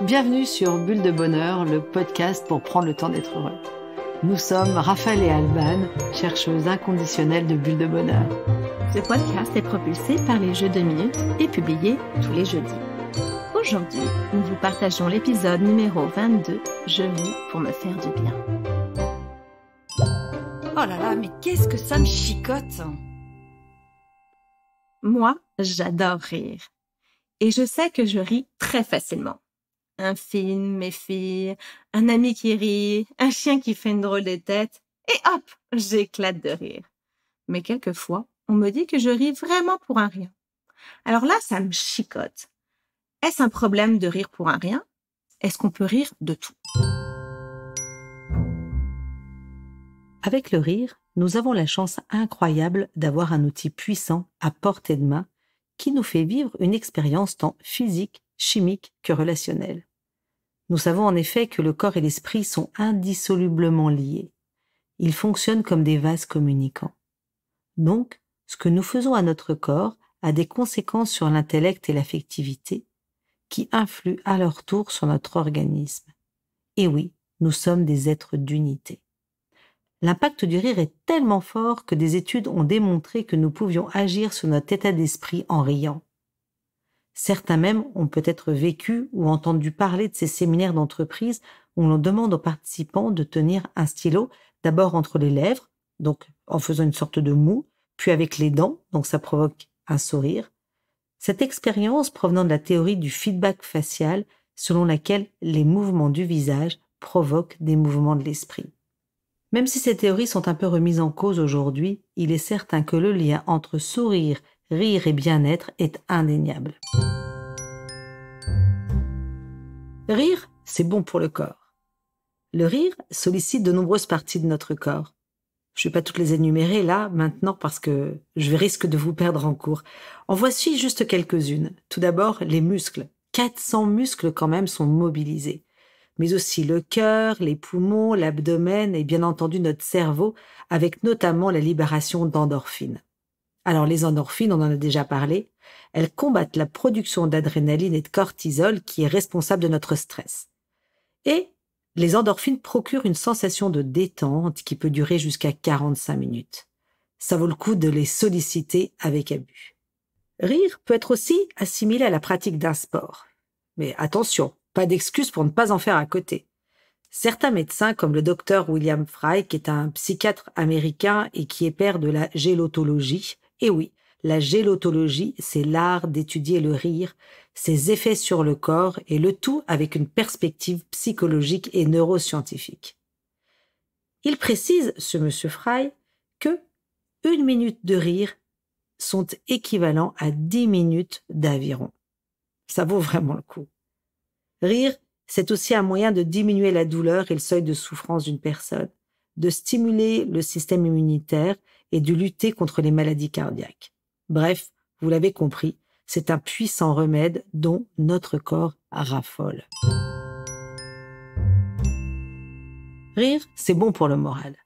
Bienvenue sur Bulle de Bonheur, le podcast pour prendre le temps d'être heureux. Nous sommes Raphaël et Alban, chercheuses inconditionnelles de Bulle de Bonheur. Ce podcast est propulsé par les Jeux de minutes et publié tous les jeudis. Aujourd'hui, nous vous partageons l'épisode numéro 22, Je vis pour me faire du bien. Oh là là, mais qu'est-ce que ça me chicote! Moi, j'adore rire. Et je sais que je ris très facilement. Un film, mes filles, un ami qui rit, un chien qui fait une drôle de tête, et hop, j'éclate de rire. Mais quelquefois, on me dit que je ris vraiment pour un rien. Alors là, ça me chicote. Est-ce un problème de rire pour un rien? Est-ce qu'on peut rire de tout? Avec le rire, nous avons la chance incroyable d'avoir un outil puissant à portée de main qui nous fait vivre une expérience tant physique, chimique que relationnelle. Nous savons en effet que le corps et l'esprit sont indissolublement liés. Ils fonctionnent comme des vases communicants. Donc, ce que nous faisons à notre corps a des conséquences sur l'intellect et l'affectivité qui influent à leur tour sur notre organisme. Et oui, nous sommes des êtres d'unité. L'impact du rire est tellement fort que des études ont démontré que nous pouvions agir sur notre état d'esprit en riant. Certains même ont peut-être vécu ou entendu parler de ces séminaires d'entreprise où l'on demande aux participants de tenir un stylo d'abord entre les lèvres, donc en faisant une sorte de moue, puis avec les dents, donc ça provoque un sourire. Cette expérience provenant de la théorie du feedback facial selon laquelle les mouvements du visage provoquent des mouvements de l'esprit. Même si ces théories sont un peu remises en cause aujourd'hui, il est certain que le lien entre sourire, rire et bien-être est indéniable. Rire, c'est bon pour le corps. Le rire sollicite de nombreuses parties de notre corps. Je ne vais pas toutes les énumérer là, maintenant, parce que je risque de vous perdre en cours. En voici juste quelques-unes. Tout d'abord, les muscles. 400 muscles quand même sont mobilisés. Mais aussi le cœur, les poumons, l'abdomen et bien entendu notre cerveau, avec notamment la libération d'endorphines. Alors les endorphines, on en a déjà parlé, elles combattent la production d'adrénaline et de cortisol qui est responsable de notre stress. Et les endorphines procurent une sensation de détente qui peut durer jusqu'à 45 minutes. Ça vaut le coup de les solliciter avec abus. Rire peut être aussi assimilé à la pratique d'un sport. Mais attention, pas d'excuse pour ne pas en faire à côté. Certains médecins, comme le docteur William Frey, qui est un psychiatre américain et qui est père de la gélotologie, et oui, la gélotologie, c'est l'art d'étudier le rire, ses effets sur le corps et le tout avec une perspective psychologique et neuroscientifique. Il précise, ce monsieur Frey, que 1 minute de rire sont équivalents à 10 minutes d'aviron. Ça vaut vraiment le coup. Rire, c'est aussi un moyen de diminuer la douleur et le seuil de souffrance d'une personne, de stimuler le système immunitaire et de lutter contre les maladies cardiaques. Bref, vous l'avez compris, c'est un puissant remède dont notre corps raffole. Rire, c'est bon pour le moral.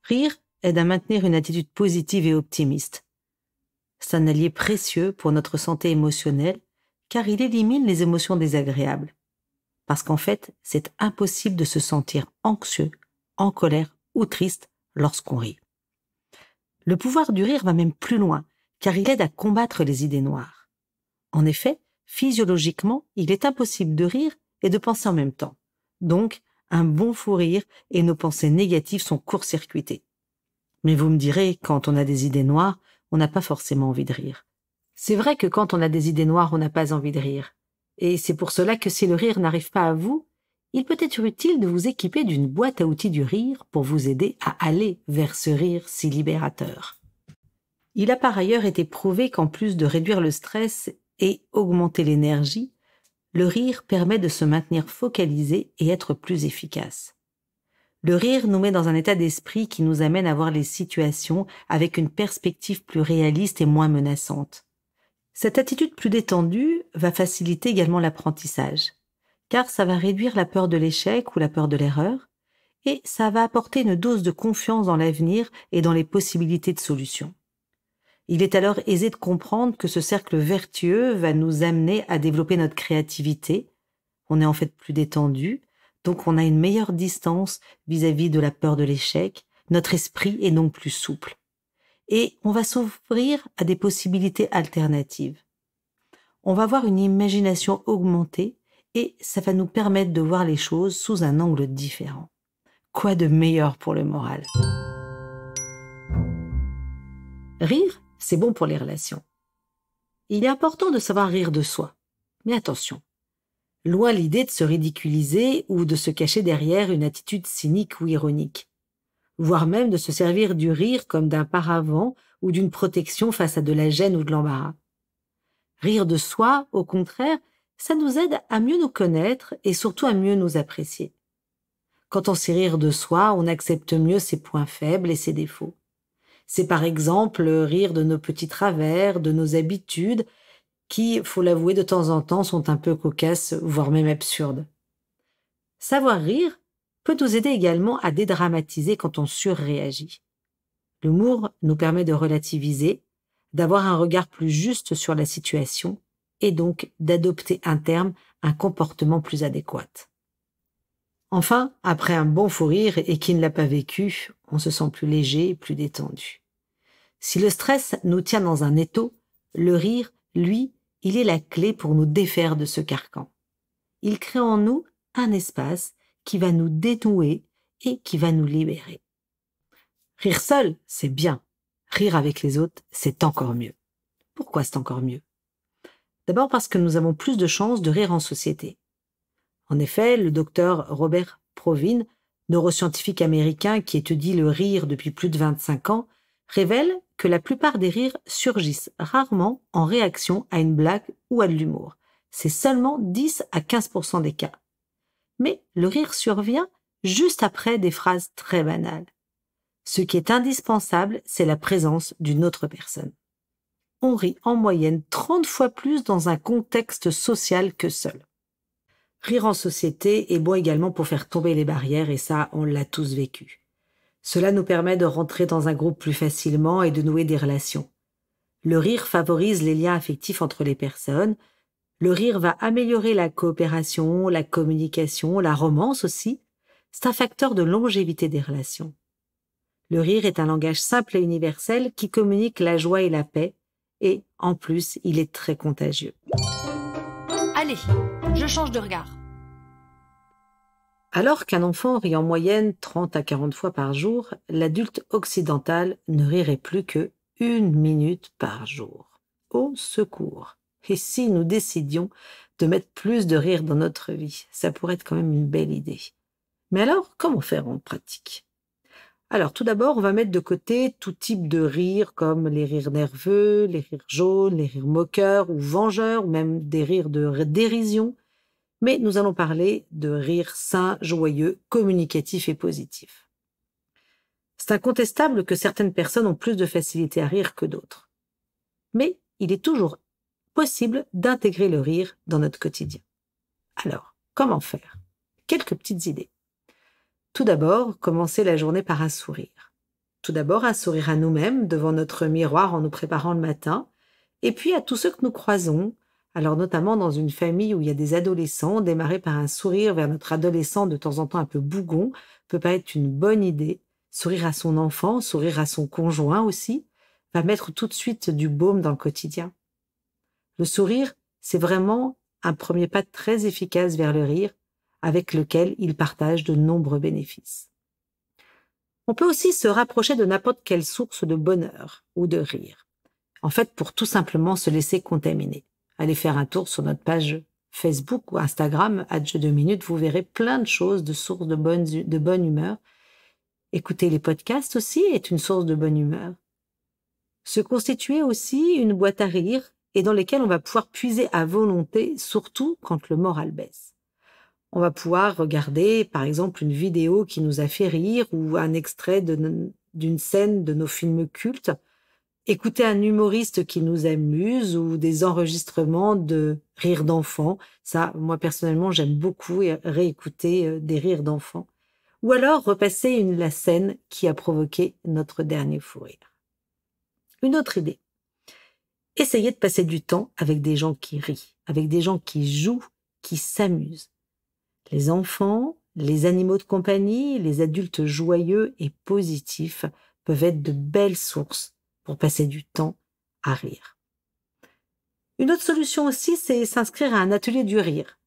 Rire aide à maintenir une attitude positive et optimiste. C'est un allié précieux pour notre santé émotionnelle car il élimine les émotions désagréables. Parce qu'en fait, c'est impossible de se sentir anxieux, en colère ou triste lorsqu'on rit. Le pouvoir du rire va même plus loin, car il aide à combattre les idées noires. En effet, physiologiquement, il est impossible de rire et de penser en même temps. Donc, un bon fou rire et nos pensées négatives sont court-circuitées. Mais vous me direz, quand on a des idées noires, on n'a pas forcément envie de rire. C'est vrai que quand on a des idées noires, on n'a pas envie de rire. Et c'est pour cela que si le rire n'arrive pas à vous, il peut être utile de vous équiper d'une boîte à outils du rire pour vous aider à aller vers ce rire si libérateur. Il a par ailleurs été prouvé qu'en plus de réduire le stress et augmenter l'énergie, le rire permet de se maintenir focalisé et être plus efficace. Le rire nous met dans un état d'esprit qui nous amène à voir les situations avec une perspective plus réaliste et moins menaçante. Cette attitude plus détendue va faciliter également l'apprentissage, car ça va réduire la peur de l'échec ou la peur de l'erreur, et ça va apporter une dose de confiance dans l'avenir et dans les possibilités de solutions. Il est alors aisé de comprendre que ce cercle vertueux va nous amener à développer notre créativité. on est en fait plus détendu, donc on a une meilleure distance vis-à-vis de la peur de l'échec, notre esprit est donc plus souple. Et on va s'ouvrir à des possibilités alternatives. On va avoir une imagination augmentée et ça va nous permettre de voir les choses sous un angle différent. Quoi de meilleur pour le moral? Rire, c'est bon pour les relations. Il est important de savoir rire de soi. Mais attention, loin l'idée de se ridiculiser ou de se cacher derrière une attitude cynique ou ironique, voire même de se servir du rire comme d'un paravent ou d'une protection face à de la gêne ou de l'embarras. Rire de soi, au contraire, ça nous aide à mieux nous connaître et surtout à mieux nous apprécier. Quand on sait rire de soi, on accepte mieux ses points faibles et ses défauts. C'est par exemple rire de nos petits travers, de nos habitudes, qui, faut l'avouer, de temps en temps sont un peu cocasses, voire même absurdes. Savoir rire peut nous aider également à dédramatiser quand on surréagit. L'humour nous permet de relativiser, d'avoir un regard plus juste sur la situation et donc d'adopter à terme un comportement plus adéquat. Enfin, après un bon fou rire et qui ne l'a pas vécu, on se sent plus léger et plus détendu. Si le stress nous tient dans un étau, le rire, lui, il est la clé pour nous défaire de ce carcan. Il crée en nous un espace qui va nous dénouer et qui va nous libérer. Rire seul, c'est bien. Rire avec les autres, c'est encore mieux. Pourquoi c'est encore mieux? D'abord parce que nous avons plus de chances de rire en société. En effet, le docteur Robert Provine, neuroscientifique américain qui étudie le rire depuis plus de 25 ans, révèle que la plupart des rires surgissent rarement en réaction à une blague ou à de l'humour. C'est seulement 10 à 15% des cas. Mais le rire survient juste après des phrases très banales. Ce qui est indispensable, c'est la présence d'une autre personne. On rit en moyenne 30 fois plus dans un contexte social que seul. Rire en société est bon également pour faire tomber les barrières et ça, on l'a tous vécu. Cela nous permet de rentrer dans un groupe plus facilement et de nouer des relations. Le rire favorise les liens affectifs entre les personnes. Le rire va améliorer la coopération, la communication, la romance aussi. C'est un facteur de longévité des relations. Le rire est un langage simple et universel qui communique la joie et la paix. Et, en plus, il est très contagieux. Allez, je change de regard. Alors qu'un enfant rit en moyenne 30 à 40 fois par jour, l'adulte occidental ne rirait plus que 1 minute par jour. Au secours! Et si nous décidions de mettre plus de rire dans notre vie, ça pourrait être quand même une belle idée. Mais alors, comment faire en pratique? Alors, tout d'abord, on va mettre de côté tout type de rire, comme les rires nerveux, les rires jaunes, les rires moqueurs ou vengeurs, ou même des rires de dérision. Mais nous allons parler de rire sain, joyeux, communicatif et positif. C'est incontestable que certaines personnes ont plus de facilité à rire que d'autres. Mais il est toujours possible d'intégrer le rire dans notre quotidien. Alors, comment faire? Quelques petites idées. Tout d'abord, commencer la journée par un sourire. Tout d'abord, un sourire à nous-mêmes, devant notre miroir en nous préparant le matin, et puis à tous ceux que nous croisons. Alors notamment dans une famille où il y a des adolescents, démarrer par un sourire vers notre adolescent de temps en temps un peu bougon peut pas être une bonne idée. Sourire à son enfant, sourire à son conjoint aussi, va mettre tout de suite du baume dans le quotidien. Le sourire, c'est vraiment un premier pas très efficace vers le rire, avec lequel il partage de nombreux bénéfices. On peut aussi se rapprocher de n'importe quelle source de bonheur ou de rire. En fait, pour tout simplement se laisser contaminer. Allez faire un tour sur notre page Facebook ou Instagram, @jeu2minutes, vous verrez plein de choses, de sources de bonne humeur. Écouter les podcasts aussi est une source de bonne humeur. Se constituer aussi une boîte à rire et dans lesquelles on va pouvoir puiser à volonté, surtout quand le moral baisse. On va pouvoir regarder, par exemple, une vidéo qui nous a fait rire ou un extrait d'une scène de nos films cultes, écouter un humoriste qui nous amuse ou des enregistrements de rires d'enfants. Ça, moi, personnellement, j'aime beaucoup réécouter des rires d'enfants. Ou alors repasser la scène qui a provoqué notre dernier fou rire. Une autre idée. Essayez de passer du temps avec des gens qui rient, avec des gens qui jouent, qui s'amusent. Les enfants, les animaux de compagnie, les adultes joyeux et positifs peuvent être de belles sources pour passer du temps à rire. Une autre solution aussi, c'est s'inscrire à un atelier du rire,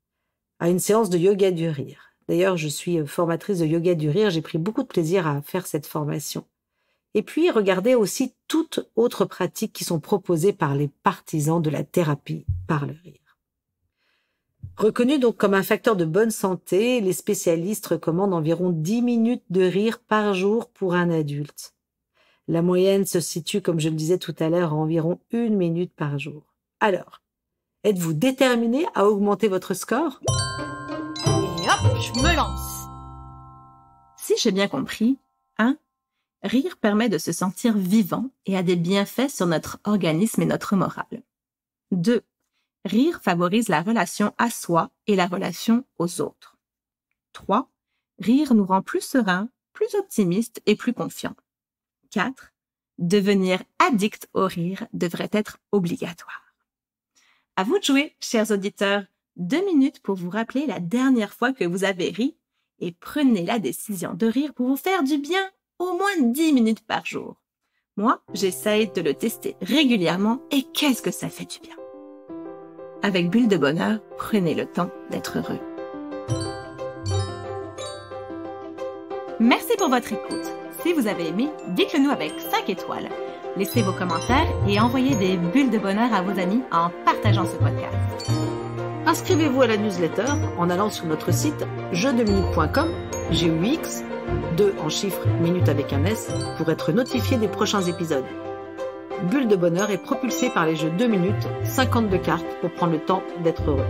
à une séance de yoga du rire. D'ailleurs, je suis formatrice de yoga du rire, j'ai pris beaucoup de plaisir à faire cette formation. Et puis, regardez aussi toutes autres pratiques qui sont proposées par les partisans de la thérapie par le rire. Reconnu donc comme un facteur de bonne santé, les spécialistes recommandent environ 10 minutes de rire par jour pour un adulte. La moyenne se situe, comme je le disais tout à l'heure, à environ 1 minute par jour. Alors, êtes-vous déterminé à augmenter votre score ? Et hop, je me lance. Si j'ai bien compris, 1. Rire permet de se sentir vivant et a des bienfaits sur notre organisme et notre morale. 2. Rire favorise la relation à soi et la relation aux autres. 3. Rire nous rend plus sereins, plus optimistes et plus confiants. 4. Devenir addict au rire devrait être obligatoire. À vous de jouer, chers auditeurs. 2 minutes pour vous rappeler la dernière fois que vous avez ri et prenez la décision de rire pour vous faire du bien au moins 10 minutes par jour. Moi, j'essaye de le tester régulièrement et qu'est-ce que ça fait du bien. Avec Bulle de Bonheur, prenez le temps d'être heureux. Merci pour votre écoute. Si vous avez aimé, dites-le nous avec 5 étoiles. Laissez vos commentaires et envoyez des bulles de bonheur à vos amis en partageant ce podcast. Inscrivez-vous à la newsletter en allant sur notre site jeuxdeminutes.com, GUX, 2 en chiffres, minutes avec un S, pour être notifié des prochains épisodes. Bulle de Bonheur est propulsé par les jeux 2 minutes, 52 cartes pour prendre le temps d'être heureux.